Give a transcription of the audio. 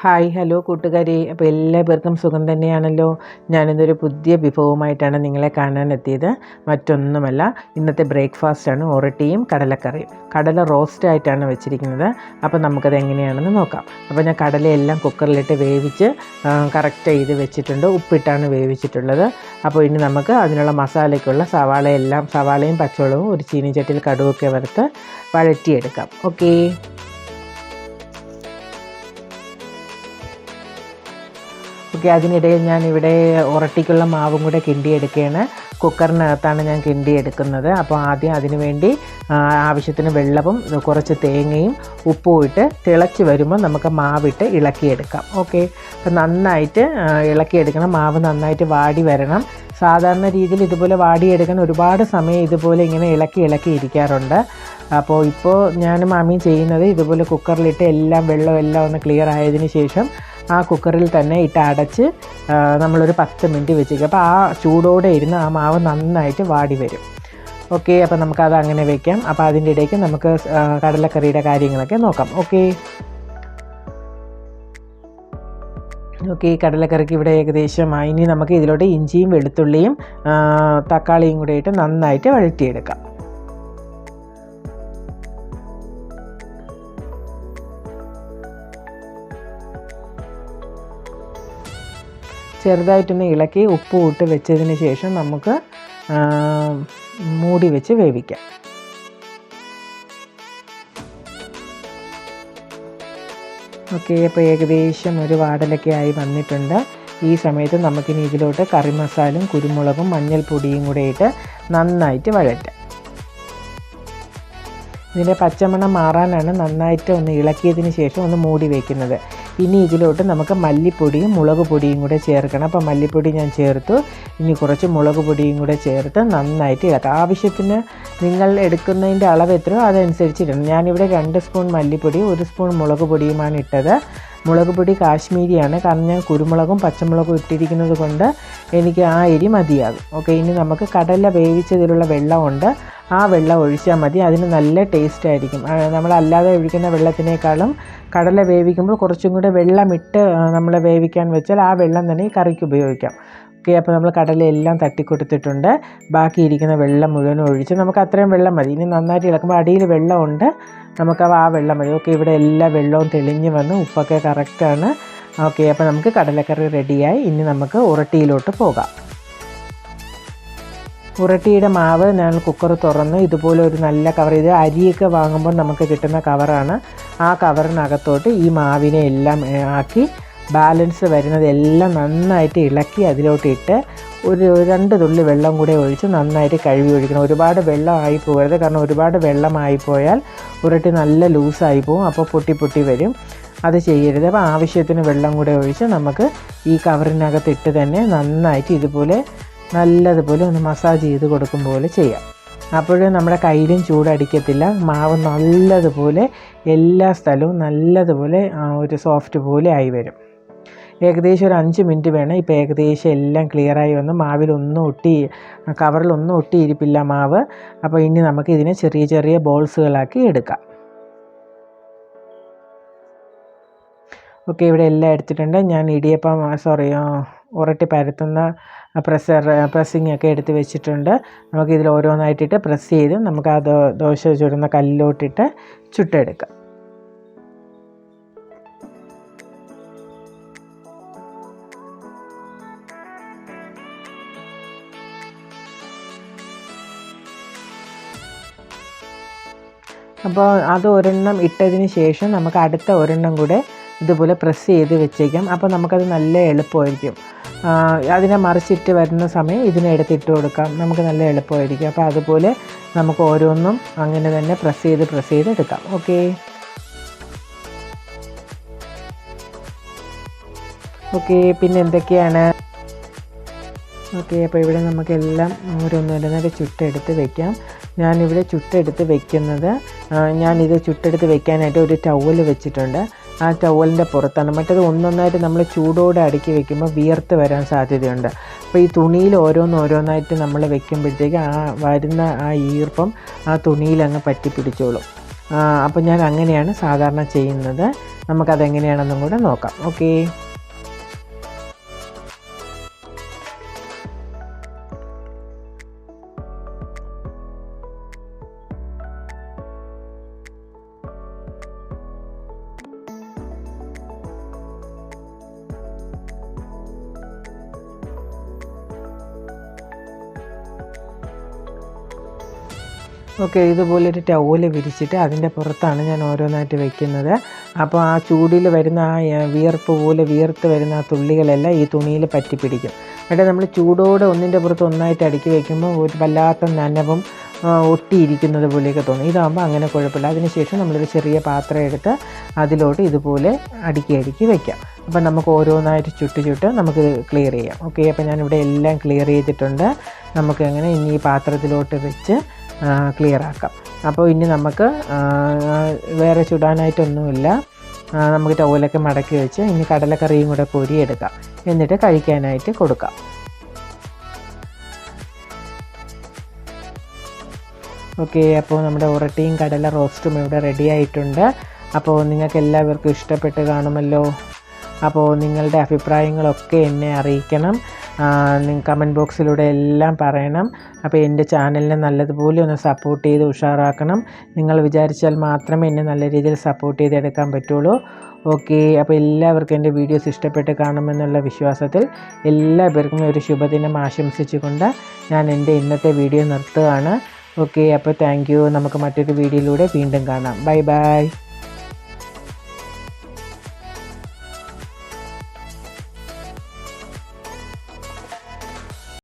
Hi hello കൂട്ടുകാരെ, അപ്പോൾ എല്ലാവർക്കും സുഖം തന്നെയാണല്ലോ. ഞാനിതൊരു പുതിയ വിഭവമായിട്ടാണ് നിങ്ങളെ കാണാനെത്തിയത്. മറ്റൊന്നുമല്ല, ഇന്നത്തെ ബ്രേക്ക്ഫാസ്റ്റാണ് ഒറട്ടിയും കടലക്കറിയും. കടല റോസ്റ്റായിട്ടാണ് വെച്ചിരിക്കുന്നത്. അപ്പോൾ നമുക്കത് എങ്ങനെയാണെന്ന് നോക്കാം. അപ്പോൾ ഞാൻ കടലയെല്ലാം കുക്കറിലിട്ട് വേവിച്ച് കറക്റ്റ് ചെയ്ത് വെച്ചിട്ടുണ്ട്. ഉപ്പിട്ടാണ് വേവിച്ചിട്ടുള്ളത്. അപ്പോൾ ഇനി നമുക്ക് അതിനുള്ള മസാലയ്ക്കുള്ള സവാളയും പച്ചമുളകും ഒരു ചീനിച്ചട്ടിയിൽ കടുകൊക്കെ വറുത്ത് വഴറ്റിയെടുക്കാം. ഓക്കേ. അതിനിടയിൽ ഞാനിവിടെ ഉറട്ടിക്കുള്ള മാവും കൂടെ കിണ്ടിയെടുക്കുകയാണ്. കുക്കറിനകത്താണ് ഞാൻ കിണ്ടിയെടുക്കുന്നത്. അപ്പോൾ ആദ്യം അതിന് വേണ്ടി ആവശ്യത്തിന് വെള്ളവും കുറച്ച് തേങ്ങയും ഉപ്പും ഇട്ട് തിളച്ച് വരുമ്പോൾ നമുക്ക് മാവിട്ട് ഇളക്കിയെടുക്കാം. ഓക്കെ. അപ്പോൾ നന്നായിട്ട് ഇളക്കിയെടുക്കണം. മാവ് നന്നായിട്ട് വാടി വരണം. സാധാരണ രീതിയിൽ ഇതുപോലെ വാടിയെടുക്കാൻ ഒരുപാട് സമയം ഇതുപോലെ ഇങ്ങനെ ഇളക്കി ഇരിക്കാറുണ്ട്. അപ്പോൾ ഇപ്പോൾ ഞാനും മാമിയും ചെയ്യുന്നത് ഇതുപോലെ കുക്കറിലിട്ട് വെള്ളമെല്ലാം ഒന്ന് ക്ലിയർ ആയതിന് ശേഷം ആ കുക്കറിൽ തന്നെ ഇട്ട് അടച്ച് നമ്മളൊരു 10 മിനിറ്റ് വെച്ചേക്കും. അപ്പോൾ ആ ചൂടോടെ ഇരുന്ന് ആ മാവ് നന്നായിട്ട് വാടി വരും. ഓക്കെ. അപ്പോൾ നമുക്കത് അങ്ങനെ വയ്ക്കാം. അപ്പോൾ അതിൻ്റെ ഇടയ്ക്ക് നമുക്ക് കടലക്കറിയുടെ കാര്യങ്ങളൊക്കെ നോക്കാം. ഓക്കെ. കടലക്കറിക്ക് ഇവിടെ ഏകദേശം ഇനി നമുക്ക് ഇതിലോട്ട് ഇഞ്ചിയും വെളുത്തുള്ളിയും തക്കാളിയും കൂടെ ഇട്ട് നന്നായിട്ട് വഴറ്റിയെടുക്കാം. ചെറുതായിട്ടൊന്ന് ഇളക്കി ഉപ്പ് ഇട്ട് വെച്ചതിന് ശേഷം നമുക്ക് മൂടി വെച്ച് വേവിക്കാം. ഓക്കെ. അപ്പോൾ ഏകദേശം ഒരു വാടലൊക്കെ ആയി വന്നിട്ടുണ്ട്. ഈ സമയത്ത് നമുക്കിനി ഇതിലോട്ട് കറി മസാലയും കുരുമുളകും മഞ്ഞൾപ്പൊടിയും കൂടെ ഇട്ട് നന്നായിട്ട് വഴറ്റാം. ഇതിൻ്റെ പച്ചമണം മാറാനാണ് നന്നായിട്ട് ഒന്ന് ഇളക്കിയതിന് ശേഷം ഒന്ന് മൂടി വയ്ക്കുന്നത്. ഇനി ഇതിലോട്ട് നമുക്ക് മല്ലിപ്പൊടിയും മുളക് പൊടിയും കൂടെ ചേർക്കണം. അപ്പോൾ മല്ലിപ്പൊടി ഞാൻ ചേർത്തു. ഇനി കുറച്ച് മുളക് പൊടിയും കൂടെ ചേർത്ത് നന്നായിട്ട് ഇളക്കാം. ആവശ്യത്തിന് നിങ്ങൾ എടുക്കുന്നതിൻ്റെ അളവ് എത്രയോ അതനുസരിച്ച് ഇടണം. ഞാനിവിടെ 2 സ്പൂൺ മല്ലിപ്പൊടി 1 സ്പൂൺ മുളക് പൊടിയുമാണ് ഇട്ടത്. മുളക് പൊടി കാശ്മീരിയാണ്, കാരണം ഞാൻ കുരുമുളകും പച്ചമുളകും ഇട്ടിരിക്കുന്നത് കൊണ്ട് എനിക്ക് ആ എരി മതിയാകും. ഓക്കെ. ഇനി നമുക്ക് കടല വേവിച്ചതിലുള്ള വെള്ളമുണ്ട്, ആ വെള്ളം ഒഴിച്ചാൽ മതി. അതിന് നല്ല ടേസ്റ്റ് ആയിരിക്കും. നമ്മളല്ലാതെ ഒഴിക്കുന്ന വെള്ളത്തിനേക്കാളും കടല വേവിക്കുമ്പോൾ കുറച്ചും കൂടെ വെള്ളമിട്ട് നമ്മൾ വേവിക്കാൻ വെച്ചാൽ ആ വെള്ളം തന്നെ ഈ കറിക്ക് ഉപയോഗിക്കാം. ഓക്കെ. അപ്പോൾ നമ്മൾ കടലയെല്ലാം തട്ടിക്കൊടുത്തിട്ടുണ്ട്. ബാക്കിയിരിക്കുന്ന വെള്ളം മുഴുവനും ഒഴിച്ച് നമുക്ക് അത്രയും വെള്ളം മതി. ഇനി നന്നായിട്ട് ഇളക്കുമ്പോൾ അടിയിൽ വെള്ളമുണ്ട്, നമുക്ക് ആ വെള്ളം മതി. ഓക്കെ. ഇവിടെ എല്ലാ വെള്ളവും തെളിഞ്ഞ് വന്ന് ഉപ്പൊക്കെ കറക്റ്റാണ്. ഓക്കെ. അപ്പോൾ നമുക്ക് കടലക്കറി റെഡിയായി. ഇനി നമുക്ക് ഉറട്ടിയിലോട്ട് പോകാം. ഉറട്ടിയുടെ മാവ് ഞാൻ കുക്കർ തുറന്ന് ഇതുപോലെ ഒരു നല്ല കവർ, ഇത് അരിയൊക്കെ വാങ്ങുമ്പോൾ നമുക്ക് കിട്ടുന്ന കവറാണ്, ആ കവറിനകത്തോട്ട് ഈ മാവിനെ എല്ലാം ആക്കി ബാലൻസ് വരുന്നതെല്ലാം നന്നായിട്ട് ഇളക്കി അതിലോട്ട് ഇട്ട് ഒരു 2 തുള്ളി വെള്ളം കൂടെ ഒഴിച്ച് നന്നായിട്ട് കഴുകി ഒഴിക്കണം. ഒരുപാട് വെള്ളം ആയി പോകരുത്, കാരണം ഒരുപാട് വെള്ളമായിപ്പോയാൽ ഉരുട്ടി നല്ല ലൂസായി പോകും, അപ്പോൾ പൊട്ടി വരും. അത് ചെയ്യരുത്. അപ്പോൾ ആവശ്യത്തിന് വെള്ളം കൂടെ ഒഴിച്ച് നമുക്ക് ഈ കവറിനകത്ത് ഇട്ട് തന്നെ നന്നായിട്ട് ഇതുപോലെ നല്ലതുപോലെ ഒന്ന് മസാജ് ചെയ്ത് കൊടുക്കും പോലെ ചെയ്യാം. അപ്പോഴും നമ്മുടെ കയ്യിലും ചൂടടിക്കത്തില്ല. മാവ് നല്ലതുപോലെ എല്ലാ സ്ഥലവും നല്ലതുപോലെ ഒരു സോഫ്റ്റ് പോലെ ആയി വരും. ഏകദേശം ഒരു 5 മിനിറ്റ് വേണം. ഇപ്പോൾ ഏകദേശം എല്ലാം ക്ലിയറായി വന്നു. കവറിലൊന്നും ഒട്ടിയിരിപ്പില്ല മാവ്. അപ്പോൾ ഇനി നമുക്ക് ഇതിനെ ചെറിയ ചെറിയ ബോൾസുകളാക്കി എടുക്കാം. ഓക്കെ. ഇവിടെ എല്ലാം എടുത്തിട്ടുണ്ട്. ഞാൻ ഉറട്ടി പരത്തുന്ന പ്രസ്സിങ് ഒക്കെ എടുത്ത് വെച്ചിട്ടുണ്ട്. നമുക്കിതിൽ ഓരോന്നായിട്ടിട്ട് പ്രസ് ചെയ്ത് നമുക്ക് ആ ദോശ ചുടുന്ന കല്ലിലോട്ടിട്ട് ചുട്ടെടുക്കാം. അപ്പോൾ അത് ഒരെണ്ണം ഇട്ടതിന് ശേഷം നമുക്ക് അടുത്ത ഒരെണ്ണം കൂടെ ഇതുപോലെ പ്രസ് ചെയ്ത് വെച്ചേക്കാം. അപ്പോൾ നമുക്കത് നല്ല എളുപ്പമായിരിക്കും. അതിനെ മറിച്ചിട്ട് വരുന്ന സമയം ഇതിനെ എടുത്തിട്ട് കൊടുക്കാം. നമുക്ക് നല്ല എളുപ്പമായിരിക്കും. അപ്പോൾ അതുപോലെ നമുക്ക് ഓരോന്നും അങ്ങനെ തന്നെ പ്രസ് ചെയ്ത് എടുക്കാം. ഓക്കെ. പിന്നെ എന്തൊക്കെയാണ്? ഓക്കെ. അപ്പോൾ ഇവിടെ നമുക്കെല്ലാം ഓരോന്നോരോന്നൊക്കെ ചുട്ടെടുത്ത് വയ്ക്കാം. ഞാനിവിടെ ചുട്ടെടുത്ത് വയ്ക്കുന്നത്, ഞാനിത് ചുട്ടെടുത്ത് വയ്ക്കാനായിട്ട് ഒരു ടവൽ വെച്ചിട്ടുണ്ട്. ആ ടവലിൻ്റെ പുറത്താണ്. മറ്റേത് ഒന്നൊന്നായിട്ട് നമ്മൾ ചൂടോടെ അടുക്കി വെക്കുമ്പോൾ വിയർത്ത് വരാൻ സാധ്യതയുണ്ട്. അപ്പോൾ ഈ തുണിയിൽ ഓരോന്നായിട്ട് നമ്മൾ വെക്കുമ്പോഴത്തേക്ക് വരുന്ന ആ ഈർപ്പം ആ തുണിയിലങ്ങ് പറ്റി പിടിച്ചോളും. അപ്പോൾ ഞാൻ അങ്ങനെയാണ് സാധാരണ ചെയ്യുന്നത്. നമുക്കതെങ്ങനെയാണെന്നും കൂടെ നോക്കാം. ഓക്കേ. ഓക്കെ, ഇതുപോലൊരു ടവല് വിരിച്ചിട്ട് അതിൻ്റെ പുറത്താണ് ഞാൻ ഓരോന്നായിട്ട് വെക്കുന്നത്. അപ്പോൾ ആ ചൂടിൽ വരുന്ന ആ വിയർപ്പ് പോലെ വീർത്ത് വരുന്ന ആ തുള്ളികളെല്ലാം ഈ തുണിയിൽ പറ്റി പിടിക്കും. എന്നിട്ട് നമ്മൾ ചൂടോടെ ഒന്നിൻ്റെ പുറത്ത് ഒന്നായിട്ട് അടുക്കി വയ്ക്കുമ്പോൾ ഒരു വല്ലാത്ത നനവും ഒട്ടിയിരിക്കുന്നത് പോലെയൊക്കെ തോന്നും. ഇതാകുമ്പോൾ അങ്ങനെ കുഴപ്പമില്ല. അതിനുശേഷം നമ്മളൊരു ചെറിയ പാത്രം എടുത്ത് അതിലോട്ട് ഇതുപോലെ അടുക്കി വയ്ക്കാം. അപ്പം നമുക്ക് ഓരോന്നായിട്ട് ചുട്ട് നമുക്ക് ക്ലിയർ ചെയ്യാം. ഓക്കെ, അപ്പോൾ ഞാനിവിടെ എല്ലാം ക്ലിയർ ചെയ്തിട്ടുണ്ട്. നമുക്ക് അങ്ങനെ ഇനി ഈ പാത്രത്തിലോട്ട് വെച്ച് ക്ലിയർ ആക്കാം. അപ്പോൾ ഇനി നമുക്ക് വേറെ ചുടാനായിട്ടൊന്നുമില്ല. നമുക്ക് ടവലൊക്കെ മടക്കി വെച്ച് ഇനി കടലക്കറിയും കൂടെ കോരിയെടുക്കാം. എന്നിട്ട് കഴിക്കാനായിട്ട് കൊടുക്കാം. ഓക്കെ, അപ്പോൾ നമ്മുടെ ഉറട്ടിയും കടല റോസ്റ്റും ഇവിടെ റെഡി ആയിട്ടുണ്ട്. അപ്പോൾ നിങ്ങൾക്ക് എല്ലാവർക്കും ഇഷ്ടപ്പെട്ട് കാണുമല്ലോ. അപ്പോൾ നിങ്ങളുടെ അഭിപ്രായങ്ങളൊക്കെ എന്നെ അറിയിക്കണം. കമൻറ്റ് ബോക്സിലൂടെ എല്ലാം പറയണം. അപ്പോൾ എൻ്റെ ചാനലിനെ നല്ലതുപോലെ ഒന്ന് സപ്പോർട്ട് ചെയ്ത് ഉഷാറാക്കണം. നിങ്ങൾ വിചാരിച്ചാൽ മാത്രമേ എന്നെ നല്ല രീതിയിൽ സപ്പോർട്ട് ചെയ്തെടുക്കാൻ പറ്റുള്ളൂ. ഓക്കെ, അപ്പോൾ എല്ലാവർക്കും എൻ്റെ വീഡിയോസ് ഇഷ്ടപ്പെട്ട് കാണുമെന്നുള്ള വിശ്വാസത്തിൽ എല്ലാവർക്കും ഒരു ശുഭദിനം ആശംസിച്ചുകൊണ്ട് ഞാൻ എൻ്റെ ഇന്നത്തെ വീഡിയോ നിർത്തുകയാണ്. ഓക്കെ, അപ്പോൾ താങ്ക് യു. നമുക്ക് മറ്റൊരു വീഡിയോയിലൂടെ വീണ്ടും കാണാം. Bye bye.